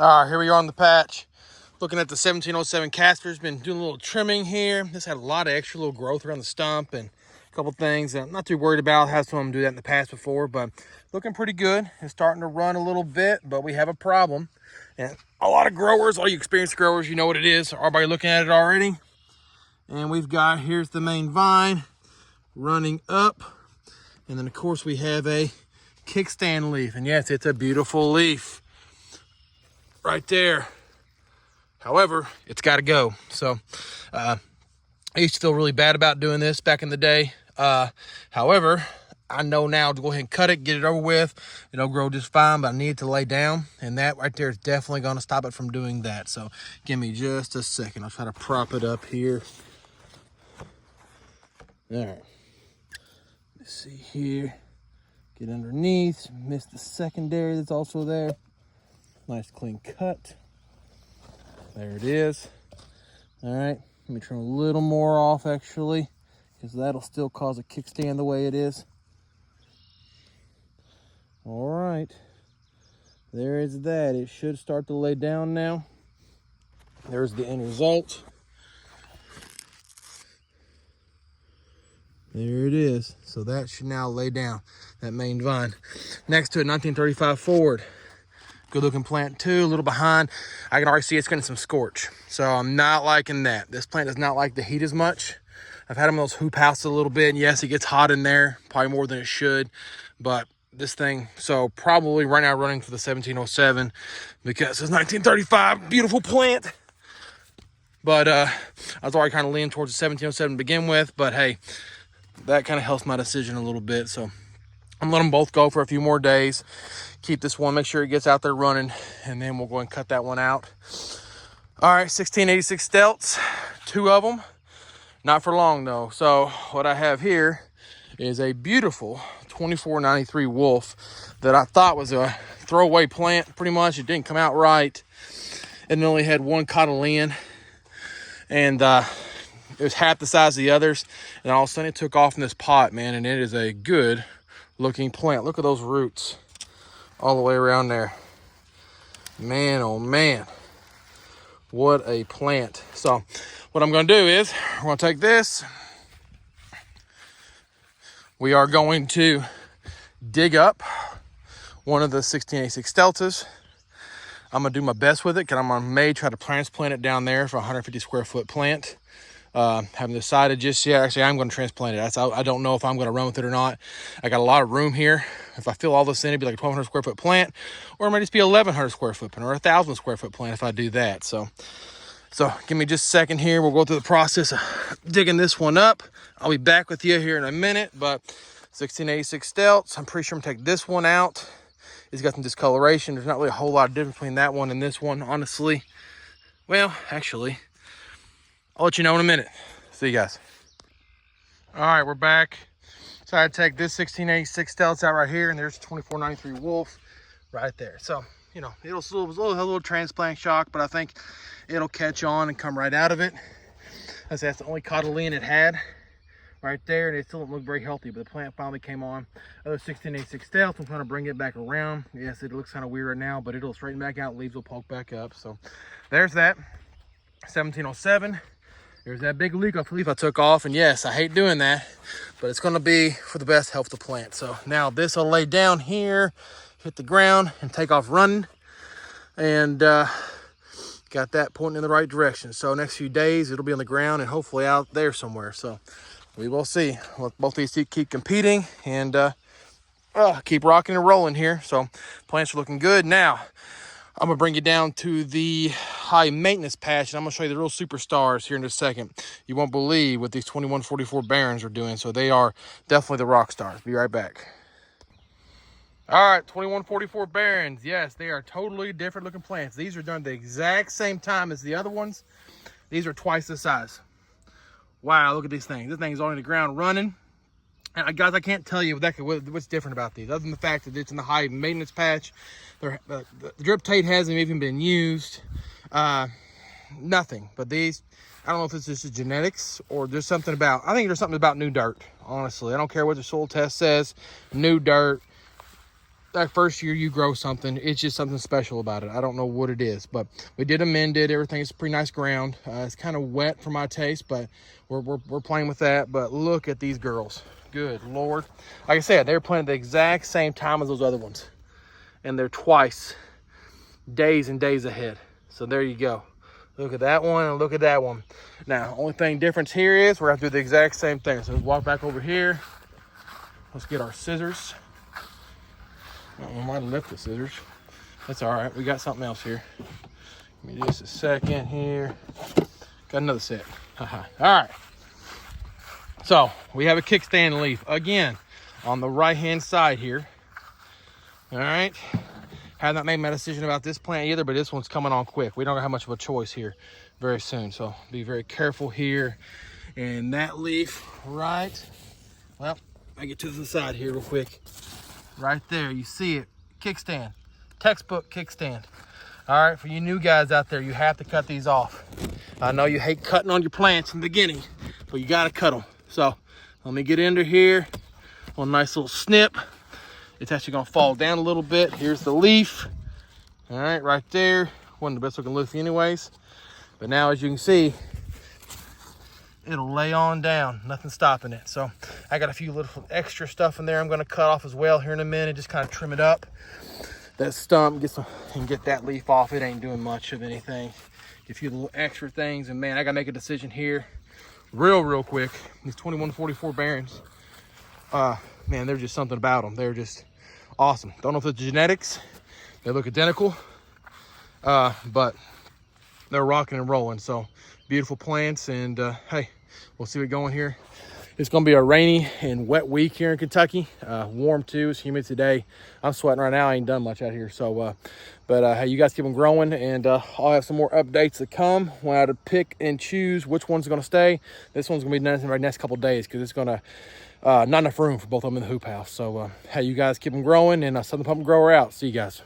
All right, here we are on the patch. Looking at the 1707 casters. Been doing a little trimming here. This had a lot of extra little growth around the stump and a couple things that I'm not too worried about. Had some of them do that in the past before, but looking pretty good. It's starting to run a little bit, but we have a problem. And a lot of growers, all you experienced growers, you know what it is. Everybody looking at it already. And we've got, here's the main vine running up. And then of course we have a kickstand leaf. And yes, it's a beautiful leaf right there. However, it's got to go. So I used to feel really bad about doing this back in the day. However, I know now to go ahead and cut it, get it over with. It'll grow just fine, but I need it to lay down. And that right there is definitely going to stop it from doing that. So give me just a second. I'll try to prop it up here. All right. Let's see here. Get underneath. Miss the secondary that's also there. Nice clean cut. There it is. All right, let me trim a little more off actually, because that'll still cause a kickstand the way it is. All right, there is that. It should start to lay down now. There's the end result. There it is. So that should now lay down, that main vine. Next to it, 1935 Ford. Good looking plant too, a little behind. I can already see it's getting some scorch. So I'm not liking that. This plant does not like the heat as much. I've had them in those hoop houses a little bit, and yes, it gets hot in there, probably more than it should. But this thing, so probably right now running for the 1707 because it's 1935, beautiful plant. But I was already kind of leaning towards the 1707 to begin with, but hey, that kind of helps my decision a little bit. So I'm letting them both go for a few more days. Keep this one, make sure it gets out there running, and then we'll go and cut that one out. All right, 1686 Stelts, 2 of them. Not for long though. So what I have here is a beautiful 2493 Wolf that I thought was a throwaway plant. Pretty much, it didn't come out right. It only had one cotyledon, and it was half the size of the others. And all of a sudden, it took off in this pot, man. And it is a good looking plant. Look at those roots all the way around there. Man, oh man, what a plant. So what I'm going to do is we're going to take this. We are going to dig up one of the 1686 Steltas. I'm going to do my best with it because I'm going to try to transplant it down there for a 150 square foot plant. Haven't decided just yet. Actually, I'm going to transplant it. I don't know if I'm going to run with it or not. I got a lot of room here. If I fill all this in, it'd be like a 1,200 square foot plant, or it might just be 1,100 square foot plant, or 1,000 square foot plant if I do that. So give me just a second here. We'll go through the process of digging this one up. I'll be back with you here in a minute, but 1686 Stelts, I'm pretty sure I'm going to take this one out. It's got some discoloration. There's not really a whole lot of difference between that one and this one, honestly. Well, actually, I'll let you know in a minute. See you guys. All right, we're back. So I take this 1686 Stelts out right here, and there's 2493 Wolf right there. So, you know, it'll have a little transplant shock, but I think it'll catch on and come right out of it. That's the only cotyledon it had right there, and it still didn't look very healthy, but the plant finally came on. Other 1686 Stelts, I'm trying to bring it back around. Yes, it looks kind of weird right now, but it'll straighten back out, leaves will poke back up. So there's that. 1707. There's that big leaf I took off, and yes, I hate doing that, but it's going to be for the best health of the plant. So now this will lay down here, hit the ground, and take off running, and got that pointing in the right direction. So next few days, it'll be on the ground and hopefully out there somewhere. So we will see. Both these keep competing, and keep rocking and rolling here. So plants are looking good. Now, I'm going to bring you down to the high maintenance patch, and I'm going to show you the real superstars here in just a second. You won't believe what these 2144 Barons are doing, so they are definitely the rock stars. Be right back. All right, 2144 Barons. Yes, they are totally different looking plants. These are done at the exact same time as the other ones. These are twice the size. Wow, look at these things. This thing's on the ground running. And guys, I can't tell you what's different about these, other than the fact that it's in the high maintenance patch. The drip tape hasn't even been used. Nothing. But these, I don't know if it's just the genetics or there's something about, I think there's something about new dirt, honestly. I don't care what the soil test says. New dirt, that first year you grow something, it's just something special about it. I don't know what it is, but we did amend it. Everything's pretty nice ground. It's kind of wet for my taste, but we're playing with that. But look at these girls. Good Lord. Like I said, they were planted at the exact same time as those other ones. And they're twice days and days ahead. So there you go. Look at that one and look at that one. Now, only thing difference here is we're gonna do the exact same thing. So let's walk back over here. Let's get our scissors. I might have left the scissors. That's all right. We got something else here. Give me just a second here. Got another set. All right. So we have a kickstand leaf again on the right-hand side here. All right. Have not made my decision about this plant either, but this one's coming on quick. We don't have much of a choice here very soon. So be very careful here. And that leaf right, well, I get to the side here real quick. Right there, you see it, kickstand, textbook kickstand. All right, for you new guys out there, you have to cut these off. I know you hate cutting on your plants in the beginning, but you gotta cut them. So let me get under here, one nice little snip. It's actually gonna fall down a little bit. Here's the leaf. All right there. Wasn't the best looking leaf anyways. But now as you can see, it'll lay on down, nothing stopping it. So I got a few little extra stuff in there I'm gonna cut off as well here in a minute, just kind of trim it up. That stump, get that leaf off. It ain't doing much of anything. Get a few little extra things, and man, I gotta make a decision here real quick. These 2144 Barons, man, there's just something about them. They're just awesome. Don't know if it's genetics. They look identical, but they're rocking and rolling. So beautiful plants, and hey, we'll see what going here. It's gonna be a rainy and wet week here in Kentucky. Warm too, it's humid today. I'm sweating right now, I ain't done much out here. So, but hey, you guys keep them growing, and I'll have some more updates to come when I have to pick and choose which one's gonna stay. This one's gonna be done in the next couple of days because it's gonna, not enough room for both of them in the hoop house. So, hey, you guys keep them growing, and Southern Pump Grower out. See you guys.